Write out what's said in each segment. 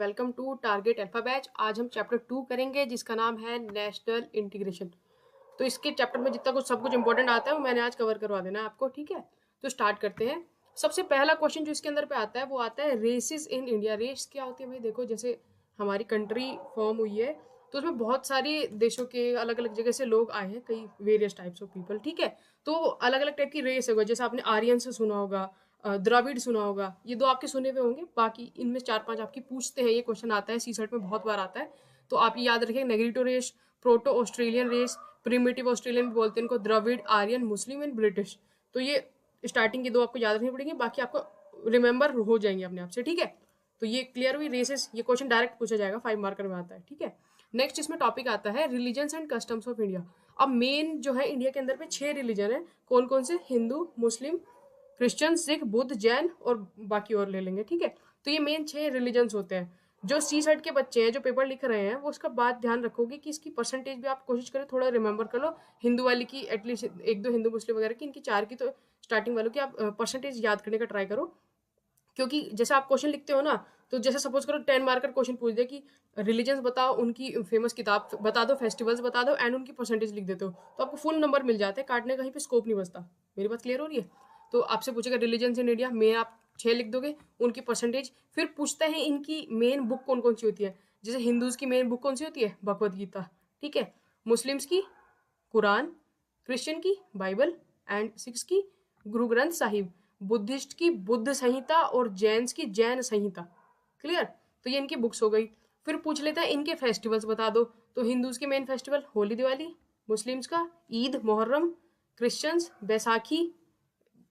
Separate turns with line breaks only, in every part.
Welcome to target alpha batch. आज हम chapter 2 करेंगे जिसका नाम है नेशनल इंटीग्रेशन। तो इसके चैप्टर में जितना कुछ सब कुछ इंपॉर्टेंट आता है वो मैंने आज कवर करवा देना है आपको, ठीक है। तो स्टार्ट करते हैं। सबसे पहला क्वेश्चन जो इसके अंदर पे आता है वो आता है रेसेस इन इंडिया। रेस क्या होती है भाई? देखो, जैसे हमारी कंट्री फॉर्म हुई है तो उसमें बहुत सारे देशों के अलग अलग जगह से लोग आए हैं, कई वेरियस टाइप्स ऑफ पीपल, ठीक है। तो अलग अलग टाइप की रेस होगा, जैसे आपने आर्यन से सुना होगा, द्रविड़ सुना होगा, ये दो आपके सुने हुए होंगे। बाकी इनमें चार पांच आपकी पूछते हैं, ये क्वेश्चन आता है सी सेट में बहुत बार आता है। तो आप ये याद रखें, negrito race, proto Australian race, primitive Australian भी बोलते हैं इनको, Dravid, Aryan, Muslim and British. तो ये स्टार्टिंग के दो आपको याद रखनी पड़ेंगी, बाकी आपको रिमेंबर हो जाएंगे अपने आप से, ठीक है। तो ये क्लियर हुई रेसेस। ये क्वेश्चन डायरेक्ट पूछा जाएगा, 5 मार्कर में आता है, ठीक है। नेक्स्ट इसमें टॉपिक आता है religions and customs of India. अब मेन जो है, इंडिया के अंदर पे 6 रिलीजन है। कौन कौन से? हिंदू, मुस्लिम, क्रिश्चियन, सिख, बुद्ध, जैन और बाकी और ले लेंगे, ठीक है। तो ये मेन 6 रिलीजन्स होते हैं। जो सी सेट के बच्चे हैं जो पेपर लिख रहे हैं वो उसका बात ध्यान रखोगे कि इसकी परसेंटेज भी आप कोशिश करें थोड़ा रिमेंबर कर लो। हिंदू वाली की एटलीस्ट एक दो हिंदू मुस्लिम वगैरह की, इनकी 4 की तो स्टार्टिंग वालों की आप परसेंटेज याद करने का ट्राई करो। क्योंकि जैसे आप क्वेश्चन लिखते हो ना, तो जैसे सपोज करो 10 मार्कर क्वेश्चन पूछ दे कि रिलीजन्स बताओ, उनकी फेमस किताब बता दो, फेस्टिवल्स बता दो एंड उनकी परसेंटेज लिख देते हो, तो आपको फुल नंबर मिल जाते हैं, काटने का कहीं पे स्कोप नहीं बचता। मेरी बात क्लियर हो रही है? तो आपसे पूछेगा रिलीजन्स इन इंडिया में, आप 6 लिख दोगे, उनकी परसेंटेज। फिर पूछता है इनकी मेन बुक कौन कौन सी होती है। जैसे हिंदूज की मेन बुक कौन सी होती है? भगवद गीता, ठीक है। मुस्लिम्स की कुरान, क्रिश्चियन की बाइबल एंड सिक्स की गुरु ग्रंथ साहिब, बुद्धिस्ट की बुद्ध संहिता और जैन्स की जैन संहिता। क्लियर? तो ये इनकी बुक्स हो गई। फिर पूछ लेता है इनके फेस्टिवल्स बता दो। तो हिंदूज के main festival Holi Diwali, Muslims का ईद मोहर्रम, क्रिश्चियंस बैसाखी,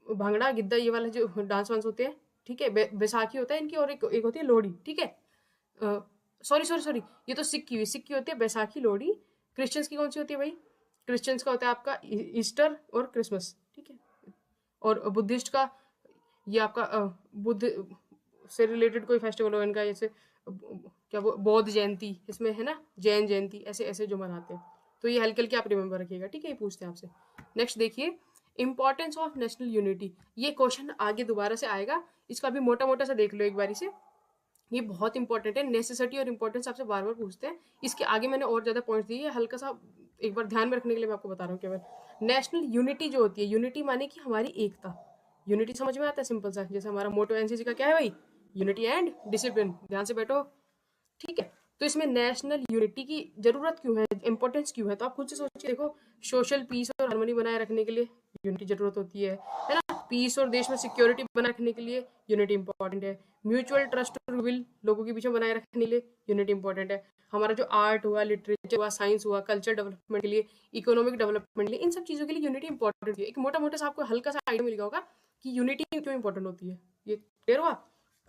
भांगड़ा गिद्दा, ये वाले जो डांस वांस होते हैं, ठीक है। बैसाखी होता है इनकी, और एक होती है लोहड़ी, ठीक है। सॉरी सॉरी सॉरी, ये तो सिख की होती है बैसाखी लोहड़ी। क्रिश्चियंस की कौन सी होती है भाई? क्रिश्चियंस का होता है आपका ईस्टर और क्रिसमस, ठीक है। और बुद्धिस्ट का ये आपका बुद्ध से रिलेटेड कोई फेस्टिवल हो इनका, जैसे क्या वो बौद्ध जयंती इसमें है ना, जैन जयंती, ऐसे ऐसे जो मनाते हैं। तो ये हल्के हल्के आप रिमेंबर रखिएगा, ठीक है। ये पूछते हैं आपसे। नेक्स्ट देखिए, इंपॉर्टेंस ऑफ नेशनल यूनिटी। ये क्वेश्चन आगे दोबारा से आएगा, इसका भी मोटा मोटा सा देख लो एक बारी से। ये बहुत इंपॉर्टेंट है, नेसेसिटी और इंपॉर्टेंस आपसे बार बार पूछते हैं। इसके आगे मैंने और ज्यादा पॉइंट्स दिए है, हल्का सा एक बार ध्यान में रखने के लिए मैं आपको बता रहा हूँ केवल। नेशनल यूनिटी जो होती है, यूनिटी माने कि हमारी एकता। यूनिटी समझ में आता है? सिंपल सा, जैसे हमारा मोटो एनसीसी का क्या है भाई? Unity and discipline. ध्यान से बैठो, ठीक है। तो इसमें नेशनल यूनिटी की जरूरत क्यों है, इंपॉर्टेंस क्यों है, तो आप खुद से सोचिए। देखो, सोशल पीस और हार्मनी बनाए रखने के लिए यूनिटी जरूरत होती है ना। पीस और देश में सिक्योरिटी बनाए रखने के लिए यूनिटी इंपॉर्टेंट है। म्यूचुअल ट्रस्ट और विल लोगों के बीच में बनाए रखने के लिए यूनिटी इंपॉर्टेंट है। हमारा जो आर्ट हुआ, लिटरेचर हुआ, साइंस हुआ, कल्चर डेवलपमेंट के लिए, इकोनॉमिक डेवलपमेंट के लिए, इन सब चीजों के लिए यूनिटी इंपॉर्टेंट है। एक मोटा मोटा सा आपको हल्का सा आइडिया मिल गया होगा कि यूनिटी क्यों इंपॉर्टेंट होती है। ये क्लियर हुआ?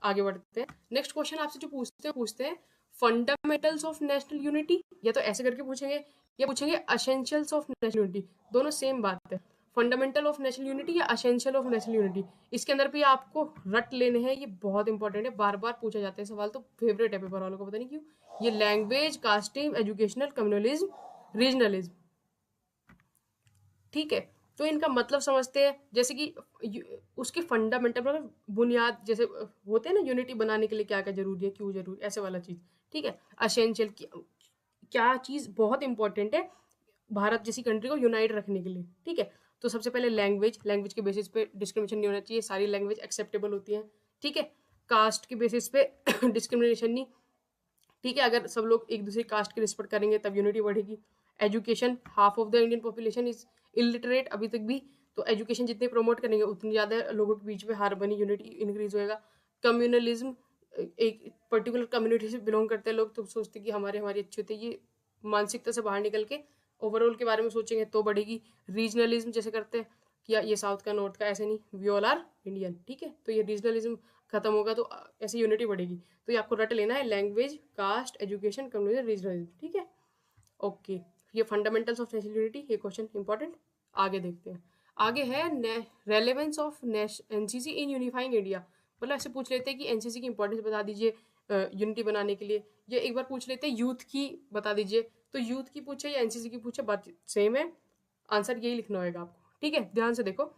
आगे बढ़ते हैं। नेक्स्ट क्वेश्चन आपसे जो पूछते हैं फंडामेंटल्स ऑफ नेशनल यूनिटी, या तो ऐसे करके पूछेंगे या पूछेंगे असेंशियल्स ऑफ नेशनल यूनिटी। दोनों सेम बात है, फंडामेंटल ऑफ नेशनल यूनिटी या असेंशियल ऑफ नेशनल यूनिटी। इसके अंदर भी आपको रट लेने हैं, ये बहुत इंपॉर्टेंट है, बार बार पूछा जाता है सवाल, तो फेवरेट है पेपर वालों को, पता नहीं क्यों। ये language, casting, educational, communalism, regionalism, ठीक है। तो इनका मतलब समझते हैं, जैसे कि उसके फंडामेंटल मतलब बुनियाद, जैसे होते हैं ना यूनिटी बनाने के लिए क्या क्या जरूरी है, क्यों जरूरी, ऐसे वाला चीज, ठीक है। असेंशियल क्या चीज बहुत इंपॉर्टेंट है भारत जैसी कंट्री को यूनाइट रखने के लिए, ठीक है। तो सबसे पहले लैंग्वेज, लैंग्वेज के बेसिस पे डिस्क्रिमिनेशन नहीं होना चाहिए, सारी लैंग्वेज एक्सेप्टेबल होती है, ठीक है। कास्ट के बेसिस पे डिस्क्रिमिनेशन नहीं, ठीक है। अगर सब लोग एक दूसरे कास्ट की रिस्पेक्ट करेंगे तब यूनिटी बढ़ेगी। Education, half of the Indian population is illiterate अभी तक भी, तो एजुकेशन जितने प्रमोट करेंगे उतनी ज्यादा लोगों के बीच में हार्मनी, यूनिटी इंक्रीज होएगा। कम्युनलिज्म, एक पर्टिकुलर कम्युनिटी से बिलोंग करते हैं लोग तो सोचते हैं कि हमारे हमारी अच्छी होती है, ये मानसिकता से बाहर निकल के ओवरऑल के बारे में सोचेंगे तो बढ़ेगी। रीजनलिज्म जैसे करते हैं कि ये साउथ का नॉर्थ का, ऐसे नहीं, वी ऑल आर इंडियन, ठीक है। तो ये रीजनलिज्म खत्म होगा तो ऐसे यूनिटी बढ़ेगी। तो ये आपको रट लेना है, language, caste, education, communism, regionalism, ठीक है। ओके, ये फंडामेंटल्स ऑफ नेशनल यूनिटी, ये क्वेश्चन इंपॉर्टेंट। आगे देखते हैं। आगे है relevance of NCC in unifying India. मतलब ऐसे पूछ लेते हैं कि एनसीसी की इंपॉर्टेंस बता दीजिए यूनिटी बनाने के लिए, या एक बार पूछ लेते हैं यूथ की बता दीजिए। तो यूथ की पूछे या एनसीसी की पूछे, बात सेम है, आंसर यही लिखना होगा आपको, ठीक है। ध्यान से देखो,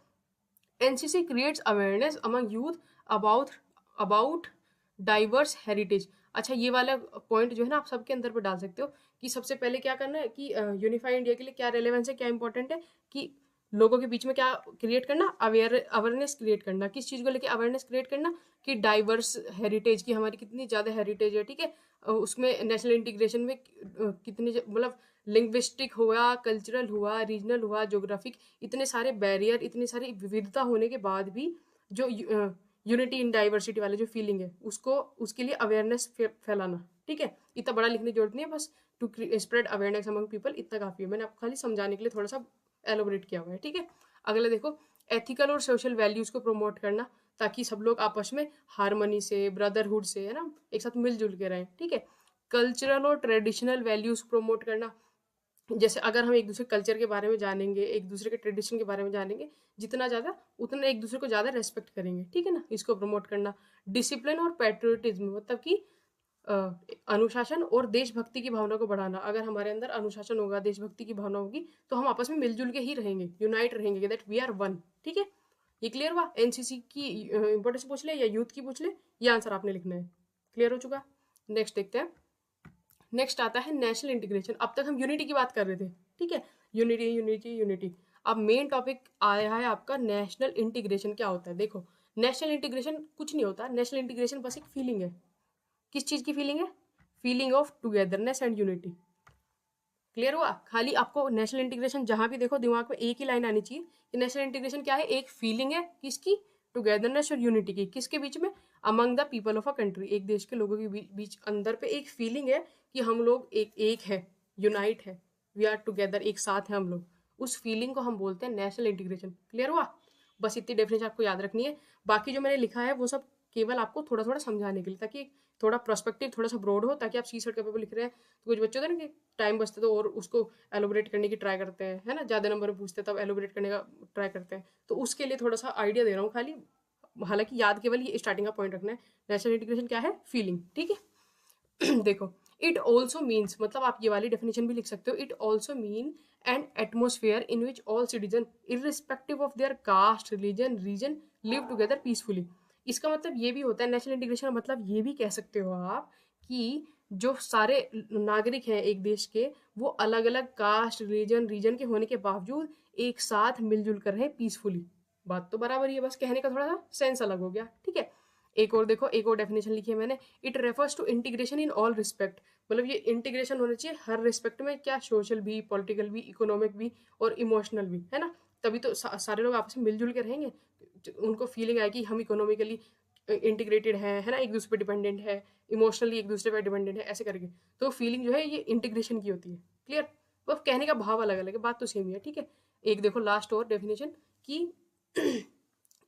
NCC creates awareness among youth about about diverse heritage. अच्छा, ये वाला पॉइंट जो है ना आप सबके अंदर पे डाल सकते हो कि सबसे पहले क्या करना है कि यूनिफाइड इंडिया के लिए क्या रेलेवेंस है, क्या इंपॉर्टेंट है कि लोगों के बीच में क्या क्रिएट करना, अवेयरनेस क्रिएट करना। किस चीज़ को लेके अवेयरनेस क्रिएट करना कि डाइवर्स हेरिटेज की हमारी कितनी ज़्यादा हेरिटेज है, ठीक है। उसमें नेशनल इंटीग्रेशन में मतलब लिंग्विस्टिक हुआ, कल्चरल हुआ, रीजनल हुआ, ज्योग्राफिक, इतने सारे बैरियर, इतनी सारी विविधता होने के बाद भी जो यूनिटी इन डाइवर्सिटी वाले जो फीलिंग है उसको, उसके लिए अवेयरनेस फैलाना, ठीक है। इतना बड़ा लिखने की जरूरत नहीं है, बस to spread awareness among people, इतना काफी है। मैंने आपको खाली समझाने के लिए थोड़ा सा एलोबरेट किया हुआ है, ठीक है। अगला देखो, एथिकल और सोशल वैल्यूज को प्रमोट करना ताकि सब लोग आपस में हारमोनी से, ब्रदरहुड से, है ना, एक साथ मिलजुल के रहें, ठीक है। कल्चरल और ट्रेडिशनल वैल्यूज प्रमोट करना, जैसे अगर हम एक दूसरे कल्चर के बारे में जानेंगे, एक दूसरे के ट्रेडिशन के बारे में जानेंगे जितना ज़्यादा, उतना एक दूसरे को ज़्यादा रेस्पेक्ट करेंगे, ठीक है ना। इसको प्रमोट करना। डिसिप्लिन और पैट्रियोटिज्म, मतलब कि अ, अनुशासन और देशभक्ति की भावना को बढ़ाना। अगर हमारे अंदर अनुशासन होगा, देशभक्ति की भावना होगी, तो हम आपस में मिलजुल के ही रहेंगे, यूनाइट रहेंगे, दैट वी आर वन, ठीक है। ये क्लियर हुआ। एनसीसी की इंपॉर्टेंस पूछ ले या यूथ की पूछ ले, ये आंसर आपने लिखना है। क्लियर हो चुका। नेक्स्ट देखते हैं। नेक्स्ट आता है नेशनल इंटीग्रेशन। अब तक हम यूनिटी की बात कर रहे थे, ठीक है, यूनिटी यूनिटी यूनिटी। अब मेन टॉपिक आया है आपका नेशनल इंटीग्रेशन। क्या होता है देखो, नेशनल इंटीग्रेशन कुछ नहीं होता। नेशनल इंटीग्रेशन बस एक फीलिंग है। किस चीज की फीलिंग है? Feeling of togetherness and unity. Clear हुआ। खाली आपको नेशनल इंटीग्रेशन जहां भी देखो दिमाग में एक ही लाइन आनी चाहिए कि नेशनल इंटीग्रेशन क्या है? एक फीलिंग है। किसकी? टुगेदरनेस और यूनिटी की। किसके बीच में? Among the people of a country, एक देश के लोगों के बीच अंदर पे एक फीलिंग है कि हम लोग एक है, यूनाइट है, वी आर टुगेदर, एक साथ है हम लोग। उस फीलिंग को हम बोलते हैं नेशनल इंटीग्रेशन। क्लियर हुआ। बस इतनी डेफिनेशन आपको याद रखनी है। बाकी जो मैंने लिखा है वो सब केवल आपको थोड़ा थोड़ा समझाने के लिए, ताकि थोड़ा प्रोस्पेक्टिव थोड़ा सा ब्रॉड हो, ताकि आप सी सेट का पेपर लिख रहे हैं तो कुछ बच्चे होते हैं ना कि टाइम बचते तो और उसको एलोबरेट करने की ट्राई करते हैं, है ना, ज़्यादा नंबर पूछते हैं तब एलोबरेट करने का ट्राई करते हैं। तो उसके लिए थोड़ा सा आइडिया दे रहा हूँ खाली। हालांकि याद केवल ये स्टार्टिंग का पॉइंट रखना है। नेशनल इंटीग्रेशन क्या है? फीलिंग, ठीक है। देखो, इट ऑल्सो मीन्स, मतलब आप ये वाली डेफिनेशन भी लिख सकते हो। It also mean an atmosphere in which all citizen irrespective of their caste, religion, region, live together peacefully. इसका मतलब ये भी होता है, नेशनल इंटीग्रेशन का मतलब ये भी कह सकते हो आप कि जो सारे नागरिक हैं एक देश के, वो अलग अलग कास्ट, रिलीजन, रीजन के होने के बावजूद एक साथ मिलजुल कर रहे पीसफुली। बात तो बराबर ही है, बस कहने का थोड़ा सा सेंस अलग हो गया, ठीक है। एक और देखो, एक और डेफिनेशन लिखी है मैंने। It refers to integration in all respect, मतलब ये इंटीग्रेशन होना चाहिए हर रिस्पेक्ट में। क्या? सोशल भी, पॉलिटिकल भी, इकोनॉमिक भी और इमोशनल भी, है ना। तभी तो सारे लोग आपस में मिलजुल के रहेंगे। उनको फीलिंग आएगी हम इकोनॉमिकली इंटीग्रेटेड है ना, एक दूसरे पे डिपेंडेंट है, इमोशनली एक दूसरे पे डिपेंडेंट है, ऐसे करके। तो फीलिंग जो है ये इंटीग्रेशन की होती है। क्लियर। वो कहने का भाव अलग अलग है, बात तो सेम ही है, ठीक है। एक देखो लास्ट और डेफिनेशन कि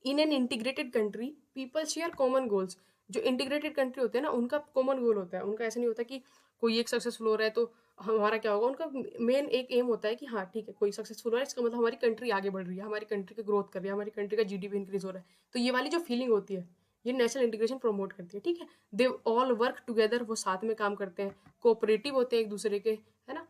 in an integrated country people share common goals. जो इंटीग्रेटेड कंट्री होते हैं ना, उनका कॉमन गोल होता है। उनका ऐसा नहीं होता कि कोई एक सक्सेसफुल हो रहा है तो हमारा क्या होगा। उनका मेन एक एम होता है कि हाँ ठीक है, कोई सक्सेसफुल हो रहा है, इसका मतलब हमारी कंट्री आगे बढ़ रही है, हमारी कंट्री की ग्रोथ कर रही है, हमारी कंट्री का जीडीपी इंक्रीज हो रहा है। तो ये वाली जो फीलिंग होती है, ये नेशनल इंटीग्रेशन प्रमोट करती है, ठीक है। दे ऑल वर्क टुगेदर, वो साथ में काम करते हैं, कोऑपरेटिव होते हैं एक दूसरे के, है ना।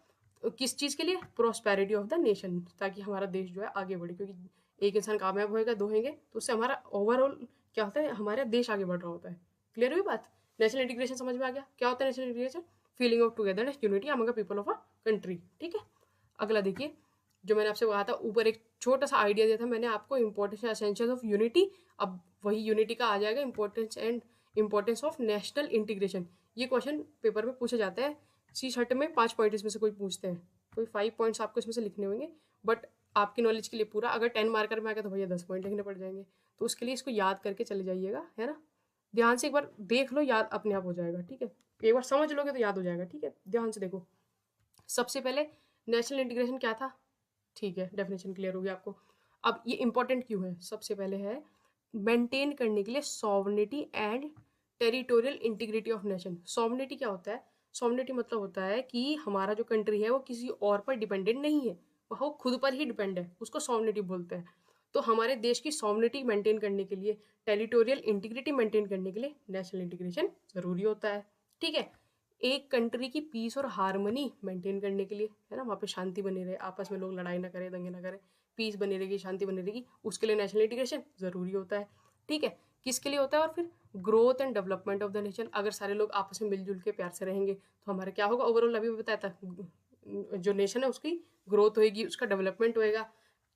किस चीज़ के लिए? प्रोस्पेरिटी ऑफ द नेशन, ताकि हमारा देश जो है आगे बढ़े। क्योंकि एक इंसान कामयाब होएगा, दो होंगे, तो उससे हमारा ओवरऑल क्या होता है, हमारा देश आगे बढ़ रहा होता है। क्लियर हुई बात। नेशनल इंटीग्रेशन समझ में आ गया। क्या होता है national integration? Feeling of togetherness, unity among people of a country, ठीक है। अगला देखिए, जो मैंने आपसे कहा था ऊपर, एक छोटा सा आइडिया दिया था मैंने आपको, इंपॉर्टेंस एसेंशियल ऑफ यूनिटी। अब वही यूनिटी का आ जाएगा importance and importance of national integration. ये क्वेश्चन पेपर में पूछा जाता है। सी शर्ट में 5 पॉइंट इसमें से कोई पूछते हैं, कोई 5 पॉइंट्स आपको इसमें से लिखने होंगे। बट आपकी नॉलेज के लिए पूरा, अगर 10 मार्कर में आ गया तो भैया 10 पॉइंट लिखने पड़ जाएंगे। तो उसके लिए इसको याद करके चले जाइएगा, है ना। ध्यान से एक बार देख लो, याद अपने आप हो जाएगा, ठीक है। एक बार समझ लोगे तो याद हो जाएगा, ठीक है। ध्यान से देखो। सबसे पहले नेशनल इंटीग्रेशन क्या था, ठीक है, डेफिनेशन क्लियर हो गया आपको। अब ये इंपॉर्टेंट क्यों है? सबसे पहले है मेंटेन करने के लिए sovereignty and territorial integrity of nation. Sovereignty क्या होता है? सॉवरेनिटी मतलब होता है कि हमारा जो कंट्री है वो किसी और पर डिपेंडेंट नहीं है, वो खुद पर ही डिपेंड है, उसको सॉवरेनिटी बोलते हैं। तो हमारे देश की सॉवरेनिटी मेंटेन करने के लिए, टेरिटोरियल इंटीग्रिटी मेंटेन करने के लिए नेशनल इंटीग्रेशन जरूरी होता है, ठीक है। एक कंट्री की पीस और हारमोनी मेंटेन करने के लिए, है ना, वहाँ पे शांति बनी रहे, आपस में लोग लड़ाई ना करें, दंगे ना करें, पीस बनी रहेगी, शांति बनी रहेगी, उसके लिए नेशनल इंटीग्रेशन जरूरी होता है, ठीक है। किसके लिए होता है? और फिर growth and development of the nation. अगर सारे लोग आपस में मिलजुल के प्यार से रहेंगे तो हमारा क्या होगा ओवरऑल, अभी बताया था, जो नेशन है उसकी ग्रोथ होएगी, उसका डेवलपमेंट होएगा।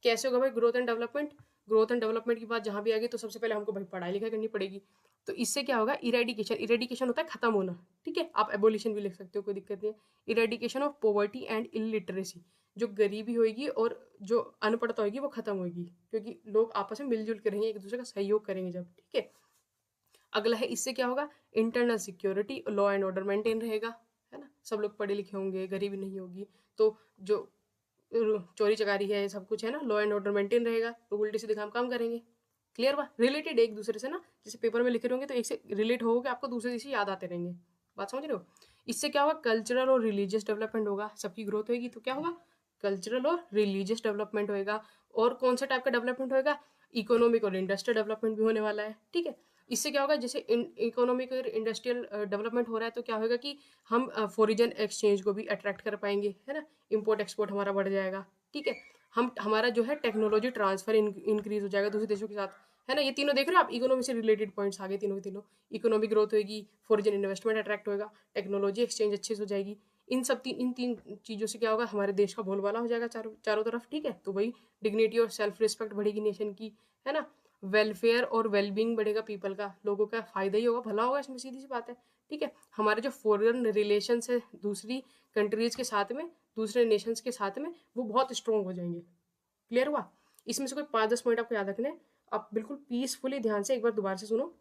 कैसे होगा भाई growth and development? Growth and development की बात जहाँ भी आएगी तो सबसे पहले हमको भाई पढ़ाई लिखाई करनी पड़ेगी। तो इससे क्या होगा? इरेडिकेशन, इरेडिकेशन होता है खत्म होना, ठीक है, आप एबोलिशन भी लिख सकते हो, कोई दिक्कत नहीं है। Eradication of poverty and illiteracy, जो गरीबी होएगी और जो अनपढ़ता होगी वो खत्म होगी, क्योंकि लोग आपस में मिलजुल के रहेंगे, एक दूसरे का सहयोग करेंगे जब, ठीक है। अगला है, इससे क्या होगा? Internal security, law and order maintain रहेगा, है ना, सब लोग पढ़े लिखे होंगे, गरीबी नहीं होगी, तो जो चोरी चकारी है सब कुछ है ना, लॉ एंड ऑर्डर मेंटेन रहेगा, लोग उल्टे सीधे काम करेंगे। क्लियर हुआ? रिलेटेड एक दूसरे से ना, जैसे पेपर में लिखे रहेंगे तो एक से रिलेट होगा, आपको दूसरे से याद आते रहेंगे। बात समझ रहे हो? इससे क्या होगा? कल्चरल और रिलीजियस डेवलपमेंट होगा, सबकी ग्रोथ होगी तो क्या होगा? कल्चरल और रिलीजियस डेवलपमेंट होएगा। और कौन सा टाइप का डेवलपमेंट होएगा? इकोनॉमिक और इंडस्ट्रियल डेवलपमेंट भी होने वाला है, ठीक है। इससे क्या होगा? जैसे इकोनॉमिक और इंडस्ट्रियल डेवलपमेंट हो रहा है तो क्या होगा कि हम फॉरेन एक्सचेंज को भी अट्रैक्ट कर पाएंगे, है ना, इम्पोर्ट एक्सपोर्ट हमारा बढ़ जाएगा, ठीक है। हम हमारा जो है टेक्नोलॉजी ट्रांसफर इंक्रीज हो जाएगा दूसरे देशों के साथ, है ना। ये तीनों देख रहे हो आप? इकोनॉमी से रिलेटेड पॉइंट्स आ गए तीनों के तीनों। इकोनॉमिक ग्रोथ होगी, फॉरेन इन्वेस्टमेंट अट्रैक्ट होगा, टेक्नोलॉजी एक्सचेंज अच्छे से हो जाएगी। इन तीन चीज़ों से क्या होगा? हमारे देश का बोलबाला हो जाएगा चारों चारों तरफ, ठीक है। तो वही डिग्निटी और सेल्फ रिस्पेक्ट बढ़ेगी नेशन की, है ना। वेलफेयर और वेलबींग बढ़ेगा पीपल का, लोगों का फायदा ही होगा, भला होगा, इसमें सीधी सी बात है, ठीक है। हमारे जो फॉरेन रिलेशन है दूसरी कंट्रीज के साथ में, दूसरे नेशंस के साथ में, वो बहुत स्ट्रॉन्ग हो जाएंगे। क्लियर हुआ? इसमें से कोई 5-10 पॉइंट आपको याद रखने हैं। आप बिल्कुल पीसफुली ध्यान से एक बार दोबारा से सुनो,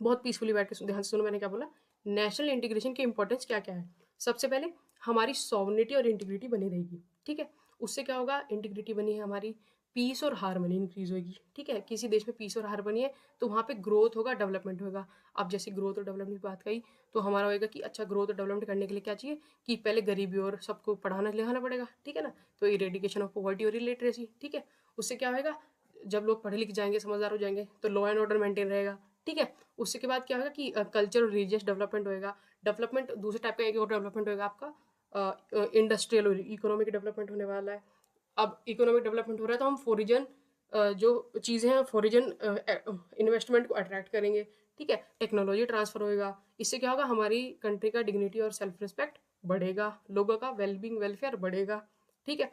बहुत पीसफुली बैठ के ध्यान से सुनो मैंने क्या बोला। नेशनल इंटीग्रेशन की इंपॉर्टेंस क्या क्या है? सबसे पहले हमारी सॉवरेनिटी और इंटीग्रिटी बनी रहेगी, ठीक है। उससे क्या होगा? इंटीग्रिटी बनी है हमारी, पीस और हारमनी इंक्रीज होगी, ठीक है। किसी देश में पीस और हारमनी है तो वहाँ पे ग्रोथ होगा, डेवलपमेंट होगा। अब जैसे ग्रोथ और डेवलपमेंट की बात कही तो हमारा होएगा कि अच्छा ग्रोथ और डेवलपमेंट करने के लिए क्या चाहिए कि पहले गरीबी और सबको पढ़ाना लिखाना पड़ेगा, ठीक है ना। तो इरेडिकेशन ऑफ पॉवर्टी और इलिटरेसी, ठीक है। उससे क्या होगा? जब लोग पढ़े लिख जाएंगे, समझदार हो जाएंगे, तो लॉ एंड ऑर्डर मेंटेन रहेगा, ठीक है। उसके बाद क्या होगा कि कल्चर और रिलीजियस डेवलपमेंट होएगा। डेवलपमेंट दूसरे टाइप का एक और डेवलपमेंट होएगा आपका इंडस्ट्रियल और इकोनॉमिक डेवलपमेंट होने वाला है। अब इकोनॉमिक डेवलपमेंट हो रहा है तो हम फॉरिजन जो चीज़ें हैं फॉरिजन इन्वेस्टमेंट को अट्रैक्ट करेंगे, ठीक है। टेक्नोलॉजी ट्रांसफर होएगा, इससे क्या होगा? हमारी कंट्री का डिग्निटी और सेल्फ रिस्पेक्ट बढ़ेगा, लोगों का वेलबींग वेलफेयर बढ़ेगा, ठीक है।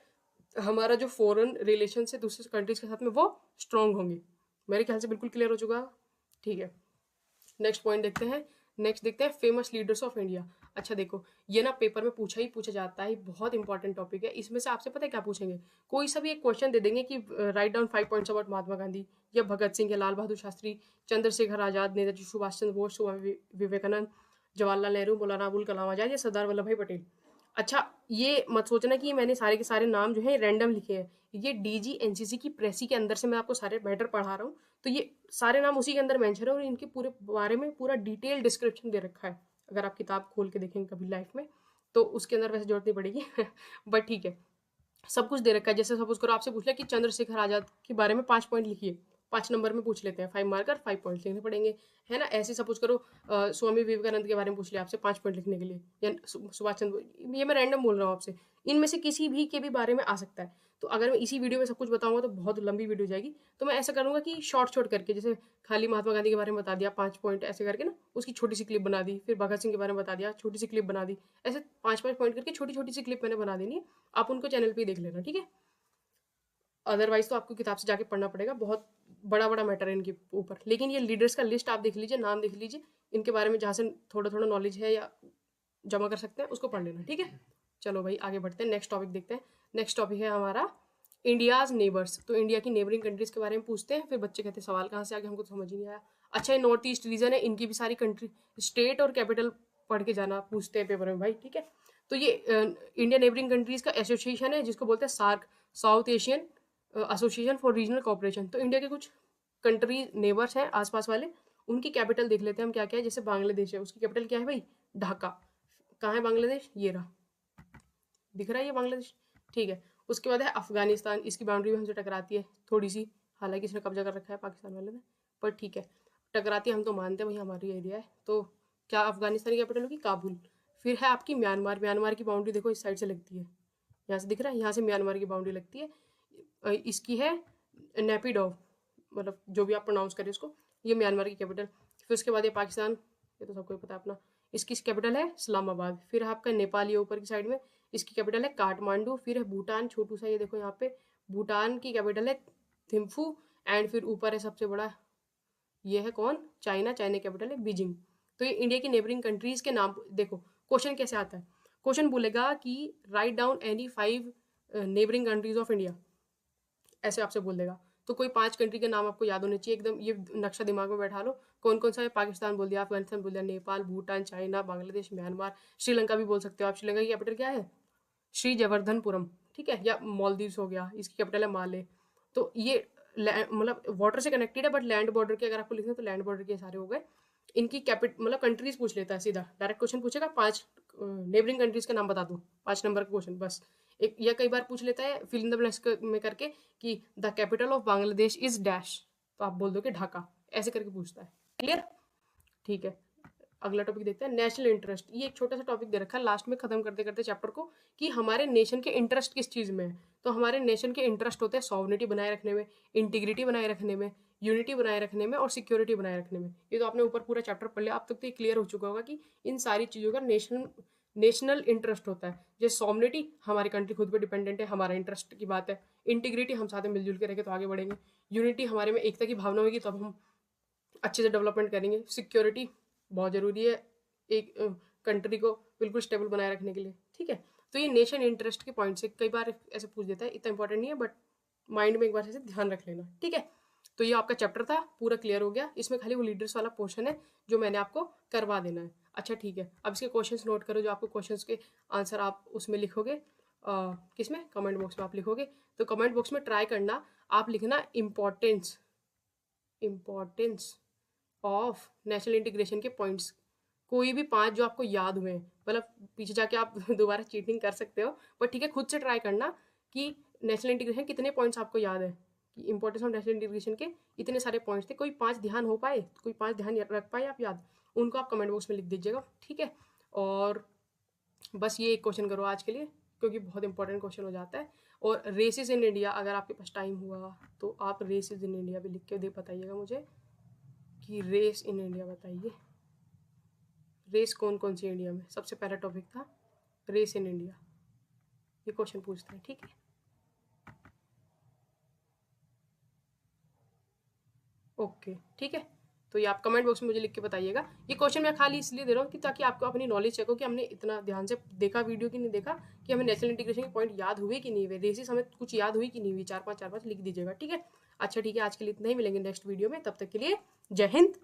हमारा जो फॉरेन रिलेशन है दूसरे कंट्रीज के साथ में वो स्ट्रांग होंगे। मेरे ख्याल से बिल्कुल क्लियर हो चुका, ठीक है। नेक्स्ट पॉइंट देखते हैं। नेक्स्ट देखते हैं फेमस लीडर्स ऑफ इंडिया। अच्छा देखो, ये ना पेपर में पूछा जाता है, बहुत इंपॉर्टेंट टॉपिक है। इसमें से आपसे पता है क्या पूछेंगे? कोई सा भी एक क्वेश्चन दे देंगे कि write down 5 points about Mahatma Gandhi, या भगत सिंह, या लाल बहादुर शास्त्री, चंद्रशेखर आजाद, नेताजी सुभाष चंद्र बोस, स्वामी विवेकानंद, जवाहरलाल नेहरू, मौलाना अबुल कलाम आजाद, या सरदार वल्लभ भाई पटेल। अच्छा, ये मत सोचना कि मैंने सारे के सारे नाम जो है रैंडम लिखे हैं। ये डीजी एनसीसी की प्रेसी के अंदर से मैं आपको सारे मैटर पढ़ा रहा हूँ, तो ये सारे नाम उसी के अंदर मेंशन है और इनके पूरे बारे में पूरा डिटेल डिस्क्रिप्शन दे रखा है। अगर आप किताब खोल के देखेंगे कभी लाइफ में तो उसके अंदर वैसे जरूरत नहीं पड़ेगी बट ठीक है, सब कुछ दे रखा है। जैसे सपोज करो आपसे पूछ लिया कि चंद्रशेखर आजाद के बारे में 5 पॉइंट लिखिए, 5 नंबर में पूछ लेते हैं, 5 मार्कर 5 पॉइंट लिखने पड़ेंगे, है ना। ऐसे सपोज करो स्वामी विवेकानंद के बारे में पूछ लिया आपसे 5 पॉइंट लिखने के लिए, या सुभाष चंद्र, ये मैं रैंडम बोल रहा हूँ आपसे, इनमें से किसी भी के भी बारे में आ सकता है। तो अगर मैं इसी वीडियो में सब कुछ बताऊंगा तो बहुत लंबी वीडियो जाएगी, तो मैं ऐसा करूंगा कि शॉर्ट करके, जैसे खाली महात्मा गांधी के बारे में बता दिया 5 पॉइंट ऐसे करके ना, उसकी छोटी सी क्लिप बना दी, फिर भगत सिंह के बारे में बता दिया, छोटी सी क्लिप बना दी, ऐसे 5-5 पॉइंट करके छोटी छोटी सी क्लिप मैंने बना देनी है। आप उनको चैनल पे देख लेना, ठीक है। अदरवाइज तो आपको किताब से जाके पढ़ना पड़ेगा, बहुत बड़ा बड़ा मैटर है इनके ऊपर। लेकिन ये लीडर्स का लिस्ट आप देख लीजिए, नाम देख लीजिए, इनके बारे में जहाँ से थोड़ा थोड़ा नॉलेज है या जमा कर सकते हैं उसको पढ़ लेना, ठीक है। चलो भाई आगे बढ़ते हैं, नेक्स्ट टॉपिक देखते हैं। नेक्स्ट टॉपिक है हमारा इंडियाज नेबर्स। तो इंडिया की नेबरिंग कंट्रीज के बारे में पूछते हैं, फिर बच्चे कहते हैं सवाल कहाँ से आ गया, हमको तो समझ ही नहीं आया। अच्छा, ये नॉर्थ ईस्ट रीजन है, इनकी भी सारी कंट्री स्टेट और कैपिटल पढ़ के जाना, पूछते हैं पेपर में भाई, ठीक है। तो ये इंडिया नेबरिंग कंट्रीज का एसोसिएशन है जिसको बोलते हैं SAARC, South Asian Association for Regional Cooperation. तो इंडिया के कुछ कंट्री नेबर्स हैं आसपास वाले, उनकी कैपिटल देख लेते हैं हम क्या क्या है। जैसे बांग्लादेश है, उसकी कैपिटल क्या है भाई? ढाका। कहाँ है बांग्लादेश? ये रहा, दिख रहा है ये बांग्लादेश, ठीक है। उसके बाद है अफगानिस्तान, इसकी बाउंड्री भी हमसे टकराती है थोड़ी सी, हालांकि इसने कब्जा कर रखा है पाकिस्तान वाले ने, पर ठीक है, टकराती है, हम तो मानते हैं भाई हमारी एरिया है। तो क्या अफगानिस्तान की कैपिटल होगी? काबुल। फिर है आपकी म्यांमार, म्यांमार की बाउंड्री देखो इस साइड से लगती है, यहाँ से दिख रहा है, यहाँ से म्यांमार की बाउंड्री लगती है। इसकी है नेपिडोव, मतलब जो भी आप प्रोनाउंस करें उसको, ये म्यांमार की कैपिटल। फिर उसके बाद ये पाकिस्तान, ये तो सबको पता है अपना, इसकी कैपिटल है इस्लामाबाद। फिर आपका नेपाल ये ऊपर की साइड में, इसकी कैपिटल है काठमांडू। फिर है भूटान, छोटू सा, ये देखो यहाँ पे भूटान की कैपिटल है थिम्फू। एंड फिर ऊपर है सबसे बड़ा, ये है कौन, चाइना, चाइना कैपिटल है बीजिंग। तो ये इंडिया की नेबरिंग कंट्रीज के नाम। देखो क्वेश्चन कैसे आता है, क्वेश्चन बोलेगा कि write down any 5 neighbouring countries of India, ऐसे आपसे बोल देगा। तो कोई 5 कंट्री के नाम आपको याद होने चाहिए एकदम, ये नक्शा दिमाग में बैठा लो। कौन कौन सा है, पाकिस्तान बोल दिया, अफगानिस्तान बोल दिया, नेपाल, भूटान, चाइना, बांग्लादेश, म्यांमार, श्रीलंका भी बोल सकते हो आप। श्रीलंका की कैपिटल क्या है, श्री जवर्धनपुरम, ठीक है। या मालदीव्स हो गया, इसकी कैपिटल है माले। तो ये मतलब वाटर से कनेक्टेड है, बट लैंड बॉर्डर के अगर आपको लिखना है तो लैंड बॉर्डर के सारे हो गए। इनकी कैपिटल मतलब कंट्रीज पूछ लेता है सीधा, डायरेक्ट क्वेश्चन पूछेगा 5 नेबरिंग कंट्रीज का नाम बता दो, 5 नंबर का क्वेश्चन बस। एक या कई बार पूछ लेता है फिल इन द ब्लैंक्स में करके कि the capital of Bangladesh is dash, तो आप बोल दो कि ढाका, ऐसे करके पूछता है। क्लियर, ठीक है। अगला टॉपिक देखते हैं, नेशनल इंटरेस्ट। ये एक छोटा सा टॉपिक दे रखा है लास्ट में खत्म करते करते चैप्टर को, कि हमारे नेशन के इंटरेस्ट किस चीज़ में है। तो हमारे नेशन के इंटरेस्ट होते हैं सॉवरेनिटी बनाए रखने में, इंटीग्रिटी बनाए रखने में, यूनिटी बनाए रखने में और सिक्योरिटी बनाए रखने में। ये तो आपने ऊपर पूरा चैप्टर पढ़ लिया, अब तक तो ये क्लियर हो चुका होगा कि इन सारी चीज़ों का नेशनल इंटरेस्ट होता है। जैसे सॉवरेनिटी, हमारी कंट्री खुद पे डिपेंडेंट है, हमारा इंटरेस्ट की बात है। इंटीग्रिटी, हम साथ में मिलजुल के रहेंगे तो आगे बढ़ेंगे। यूनिटी, हमारे में एकता की भावना होगी तो अब हम अच्छे से डेवलपमेंट करेंगे। सिक्योरिटी बहुत ज़रूरी है एक कंट्री को बिल्कुल स्टेबल बनाए रखने के लिए, ठीक है। तो ये नेशन इंटरेस्ट के पॉइंट से कई बार ऐसे पूछ देता है, इतना इंपॉर्टेंट नहीं है, बट माइंड में एक बार ऐसे ध्यान रख लेना, ठीक है। तो ये आपका चैप्टर था, पूरा क्लियर हो गया। इसमें खाली वो लीडर्स वाला पोर्शन है जो मैंने आपको करवा देना है। अच्छा ठीक है, अब इसके क्वेश्चंस नोट करो, जो आपको क्वेश्चंस के आंसर आप उसमें लिखोगे, किसमें, कमेंट बॉक्स में आप लिखोगे। तो कमेंट बॉक्स में ट्राई करना, आप लिखना इम्पोर्टेंस ऑफ नेशनल इंटीग्रेशन के पॉइंट्स, कोई भी 5 जो आपको याद हुए, मतलब पीछे जाके आप दोबारा चीटिंग कर सकते हो, पर ठीक है खुद से ट्राई करना कि नेशनल इंटीग्रेशन कितने पॉइंट्स आपको याद है, कि इंपॉर्टेंस ऑफ नेशनल इंटीग्रेशन के इतने सारे पॉइंट्स थे, कोई 5 ध्यान हो पाए, कोई 5 ध्यान रख पाए आप याद, उनको आप कमेंट बॉक्स में लिख दीजिएगा, ठीक है। और बस ये एक क्वेश्चन करो आज के लिए, क्योंकि बहुत इंपॉर्टेंट क्वेश्चन हो जाता है। और रेसिस इन इंडिया, अगर आपके पास टाइम हुआ तो आप रेसिस इन इंडिया भी लिख के दे बताइएगा मुझे, कि रेस इन इंडिया बताइए, रेस कौन कौन सी इंडिया में। सबसे पहला टॉपिक था रेस इन इंडिया, ये क्वेश्चन पूछते हैं, ठीक है। ओके ठीक है, तो ये आप कमेंट बॉक्स में मुझे लिख के बताइएगा। ये क्वेश्चन मैं खाली इसलिए दे रहा हूँ कि ताकि आपको अपनी नॉलेज चेक हो कि हमने इतना ध्यान से देखा वीडियो कि नहीं देखा, कि हमें नेशनल इंटीग्रेशन के पॉइंट याद हुए कि नहीं हुए, रेसिस हमें कुछ याद हुई कि नहीं हुई, 4-5 लिख दीजिएगा, ठीक है। अच्छा ठीक है, आज के लिए इतना ही, मिलेंगे नेक्स्ट वीडियो में, तब तक के लिए जय हिंद।